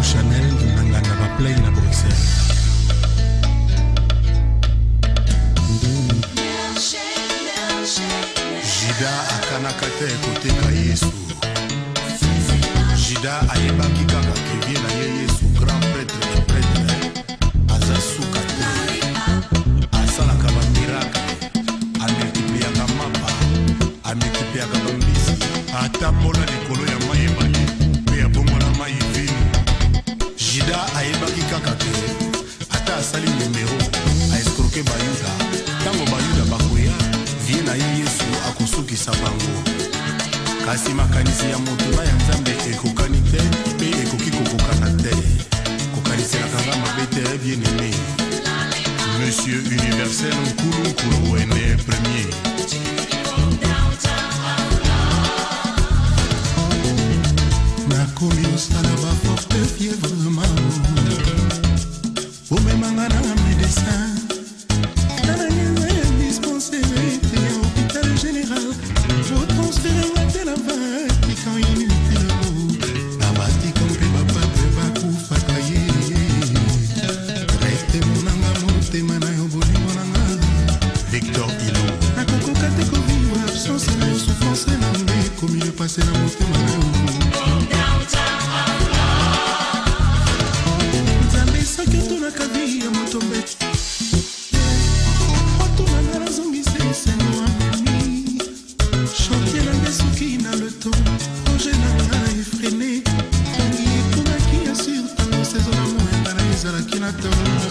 Chanel nangana ba play na Bruxelles. Jida akanaka te kotenga Yesu. Jida ayebaki kaka kevie na ye Yesu grand prêtre et prêtre azasuka te asalaka ba miracle amultipliaka mapa amultipliaka bambisi atambola likolo ya mai ebale mpe abongola mai vino. Jida ayebaki kaka te ata asali numero aeskroke bayuda ntango bayuda bakoya vie na ye Yesu akosukisa bango. Kasi makanisi ya moto ya Nzambe ekokani te mpe ekoki kokokana te. Kokaniselaka nga mabe te bien aimé. Monsieur universel nkulu ene premier. Nakomi osala ba forte fièvre omemanga na médecin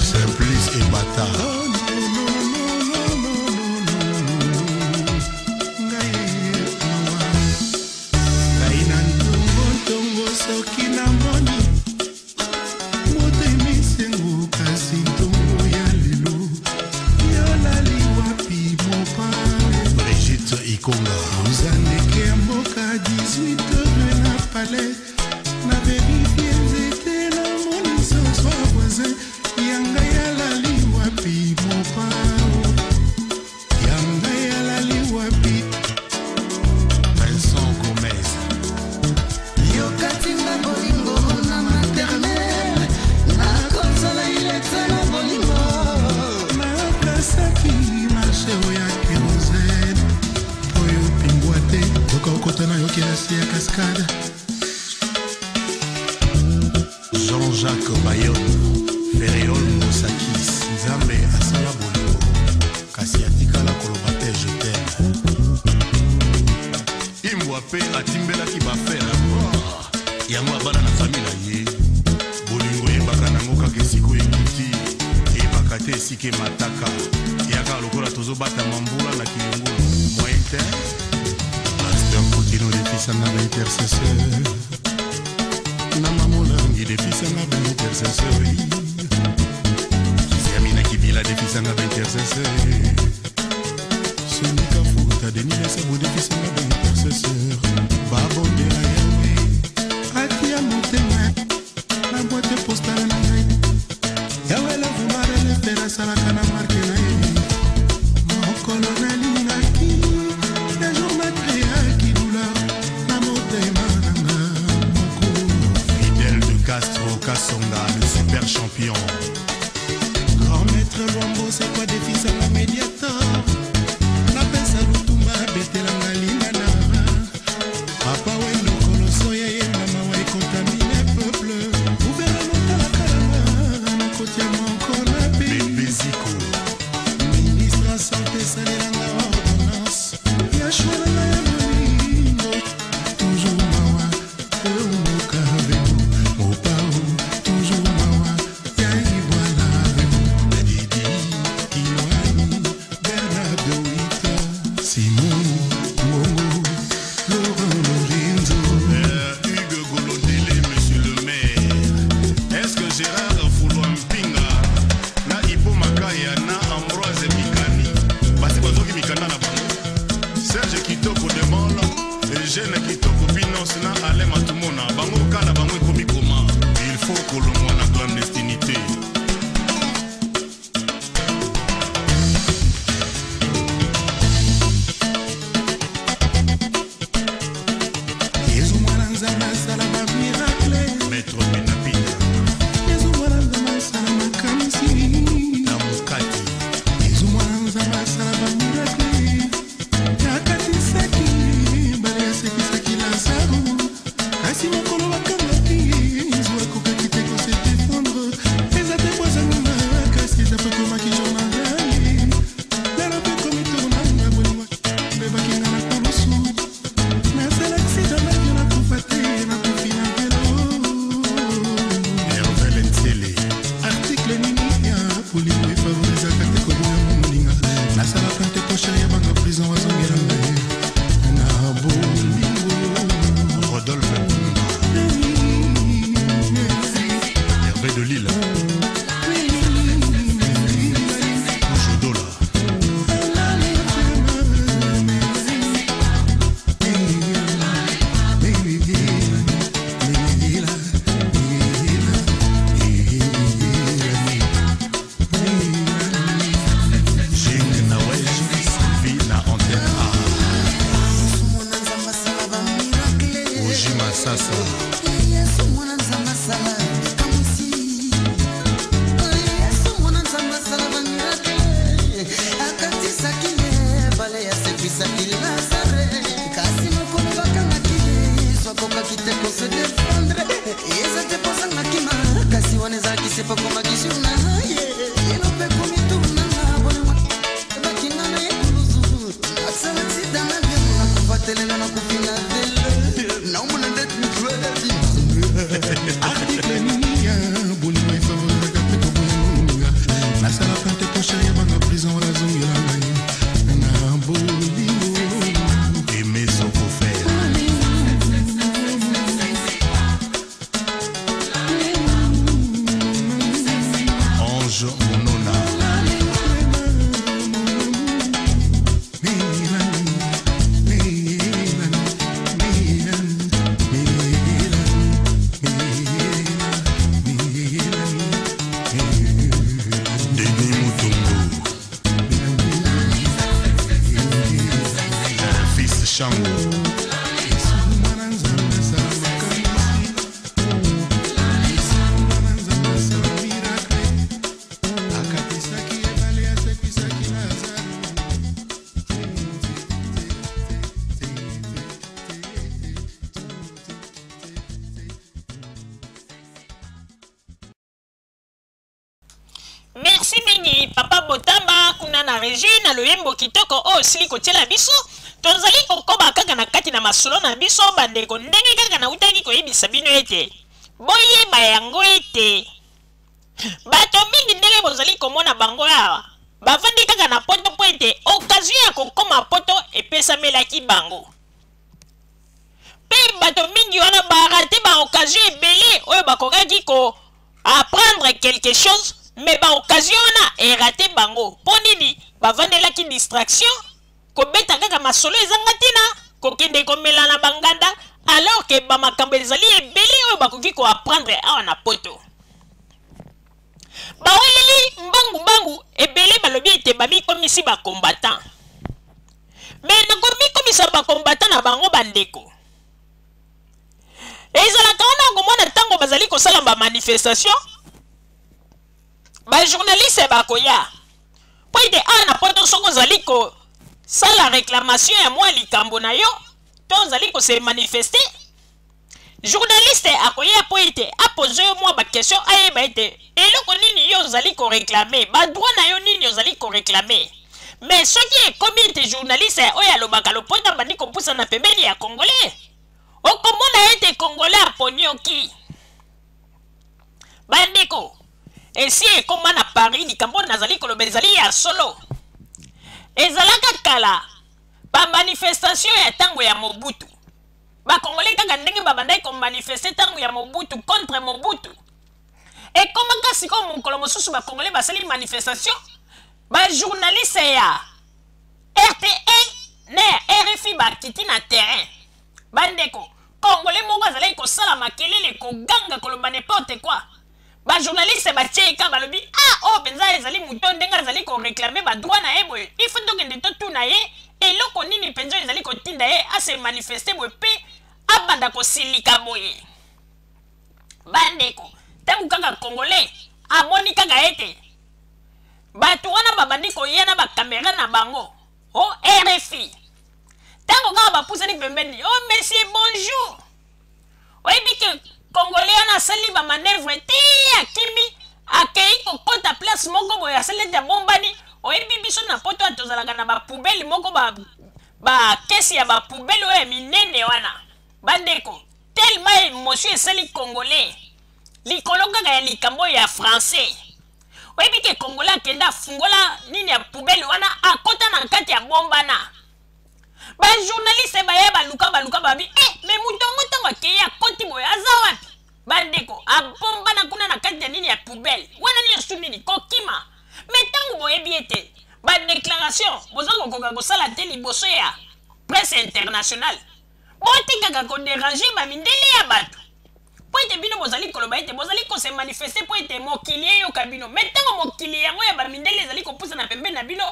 Simplice et bâtard. Brigitte Ikonga. Vous allez à Moka 18 de la palais. Ma vérité était là, mon licence soit voisin. Yanga ya la liwa pi mon pao. Yanga ya la liwa pi. Vincent Gomez. Yo katinga bolingo na maternelle. Na konsola ileta na bolingo. Na kasaki marché oya kerosene. Oyo pingwate. Toka okotana yo kirasi ya cascade. Jean-Jacques Bayonne, Ferréol Moussakis, Nzambe asala bolingo, kasi atikala koloba te je t'aime. Imbwa pe atimbelaki bafere yango abana na fami na ye. Bolingo eyebaka nango kaka esiko ekiti, eyebaka te esika emataka, eyaka lokola tozobata mambula na kilungulu. Moyen te Pasteur Poutino defisanga ba intercesseur. Namamolangi defisanga ba intercesseur. Kiziamina Kibila defisanga ba intercesseur. Sonika Futa Denis Sabo defisanga ba intercesseur. Babondela yawe atia motema na boîte postale na ngai. Yawe la vumare le fera salaka na marque na ye. Mokolo na lingaki na jour na créaki douleur na motema na nga. Castro Kassonga, le super champion. Grand maître Luambo, c'est quoi défi, c'est la médiator. La pesa lutumba, bete la ngalingana. Papa wendo koloso ye mama wa contamine peuple. Gouvernement la kalanga, na kotia moko na Bébé Zico. Ministre en santé, saliranga ordonnance. Ya chouana na ya molingo. Toujours mawa, umuka venu. c'est pas comme qui sur na ye no pe comme tout na na bonne moi ba kinga na ye kuluzu asala si dans la vie na kufatele na kufina dele na umuna det mi crazy article niya boni mai favor ka pe ko bunga na sala kante ko shaya banga prison la zongi la ngai na boli aimer son faire Ange Monona Denis Mutombo Fils Chango Merci mingi papa Botamba kuna na Regine le yembo kitoko o sili kotela biso tozali kokoba kaka na kati na masolo na biso bandeko ndenge kaka na utaki koyebisa bino ete boyeba yango ete bato mingi ndenge bozali komona bango awa bavandi kaka na poto po ete occasion ya kokoma poto epesamelaki bango pe bato mingi wana barate ba occasion ebele oyo bakokaki ko apprendre quelque chose mais ba occasion na erate bango ponini bavandelaki distraction kobeta kaka masolo ezanga tina kokende komela na banganda alors que ba makambo ezali ebele oyo bakoki ko apprendre awa na poto baweleli mbangu ebele balobi ete bamikomisi ba combattant mais nakomikomisa ba combattant na bango bandeko ezalaka wana komona ntango bazali kosala ba manifestation ba journaliste bakoya po ete awa na poto soko ozali kosala réclamation ya mwa likambo na yo to ozali kose manifeste journaliste akoya po ete apose yo mwa bakestion ayeba ete eloko nini yo ozali koreklame badroit na yo nini ozali koreklame mais soki ekomi ete journaliste oyo alobaka loponda bandi kopusa na pembeni ya congolais okomona ete congolais aponioki bandeko esi ekoma na Paris likambo nazali koloba ezali ya solo ezalaka kala ba manifestation ya tango ya Mobutu bakongolais kaka ndenge babandaki komanifeste tango ya Mobutu contre Mobutu ekomaka sikoyo mokolo mosusu bakongolais basali manifestation bajournaliste ya RTN na ya RFI bakiti na terrain bandeko congolais moko azalaki kosala makelele koganga koloba n'importe quoi ba journaliste batieka balobi oh benza ezali muto ndenga ezali ko réclamer ba droit na ye boye il faut donc ndето tuna ye eloko nini penzo ezali kotinda ye ase manifester boye pe abanda kosilika boye bandeko tangu kaka congolais amoni kaka ete bato wana babandi koyena ba caméra na bango o RFI tango kaka bapusani pembeni oh monsieur bonjour oyebi ke congolais wana asali ba manœuvre te akimi akei kokota place moko boye asali ete bombani oyebi biso na poto atozalaka na bapoubele moko bakesi ya bapoubele oyo ya minene wana bandeko tellement émotion esali congolais likolo kaka ya likambo ya français oyebi ke congolais akende afungola nini ya poubele wana akota na kati ya bombana bajournaliste baya baluka babi me mutongo ntango akei akoti boye aza wapi bandeko abombana kuna na kati ya nini ya poubele wana nyonso nini kokima me ntango boyebi ete badéclaration boza kokoka kosala te liboso ya presse internationale botikaka koderange bamindele ya bato po ete bino bozali koloba ete bozali kose manifeste po ete mokili eyoka bino me ntango mokili yango ya bamindele ezali kopusa na pembeni na bino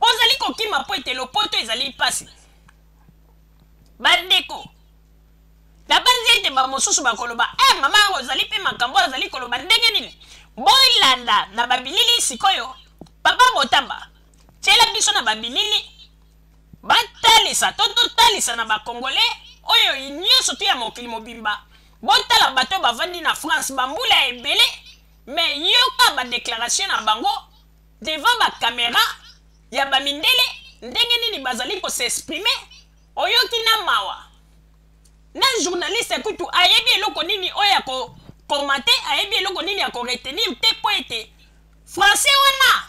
bozali kokima po ete lopoto ezali pasi bandeko na banzi ete bamosusu bakoloba mama ozali pe makambo azali koloba ndenge nini boilanda na babilili sikoyo papa Botamba tiela biso na babilili batalisa totalisa na bakongolais oyo nyonso tu ya mokili mobimba botala bato bavandi na France bambula ebele mais yoka ba déclaration na bango devant ba caméra ya ba mindele ndenge nini bazali ko s'exprimer oyoki na mawa na journaliste kutu ayebi eloko nini oya ko commenter ayebi eloko nini ya ko retenir te po ete français wana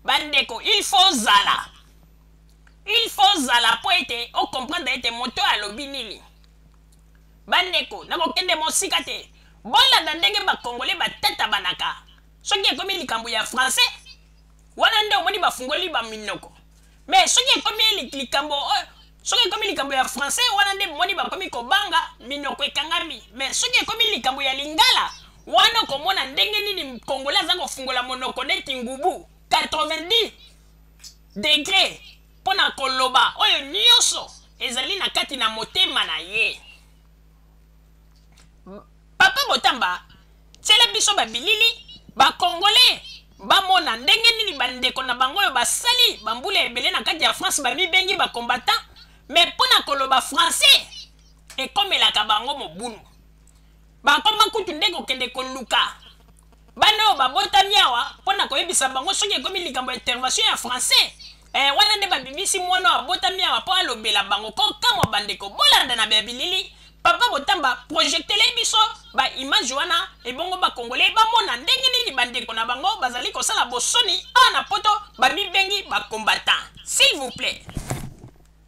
bandeko il faut zala po ete o comprendre ete moto alobi nini bandeko nakokende mosika te bolanda ndenge bakongole batata banaka soki ekomi likambo ya français wana nde omoni bafungoli baminoko mais soki ekomi likambo ya français wana nde omoni bakomi kobanga minoko ekangami mais soki ekomi likambo ya lingala wana komona ndenge nini kongole aza kofungola monoko neti ngubu 90 degré pona koloba oyo nyonso ezali na kati na motema na ye. Papa Botamba tiela biso babilili bakongole bamona ndenge nini bandeko na bango oyo basali bambula ebele na kati ya France bamibengi bakombatant mais pona koloba français ekomelaka bango mobulu bakoma kutu nde kokende koluka bana oyo babotami awa mpona koyebisa bango soki ekomi likambo ya intervention ya français wana nde babimisi mwana oyo abotami awa mpo alobela bango kokamwa bandeko bolanda na babilili Papa Botamba projectele biso ba image wana ebongo bakongole bamona ndenge nini bandeko na bango bazali kosala bosoni ana poto bamibengi bakombatant s'il vous plaît.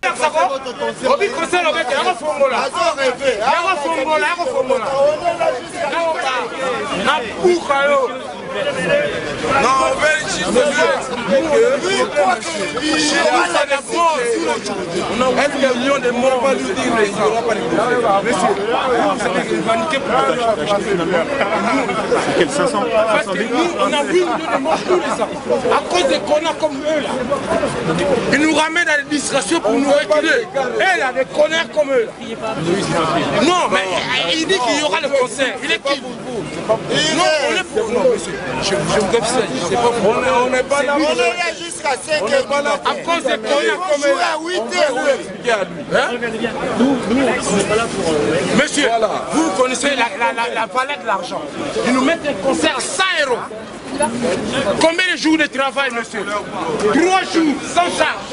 Obi conseil le mec, yako fongola. Yako fongola. Na puka yo. Non, on veut juste dire est-ce que million de morts va nous dire il n'y aura pas de monsieur, c'est paniqué pour quel 500 parce que nous, on a 8 millions de morts tous les ans. À cause des connards comme eux là. Ils nous ramènent à l'administration pour nous reculer. Et là, des connards comme eux là. Non, mais il dit qu'il y aura le concert. Il est qui? Non, on est pour. Non, monsieur, je vous confie, c'est pas pour. On n'est pas là. On est là jusqu'à 5 heures. À cause des connards comme eux. À 8 heures. Nous, on n'est pas là pour... Monsieur, vous connaissez la valeur de l'argent. Ils nous mettent un concert à 100 €. Combien de jours de travail, monsieur? 3 jours, sans charge.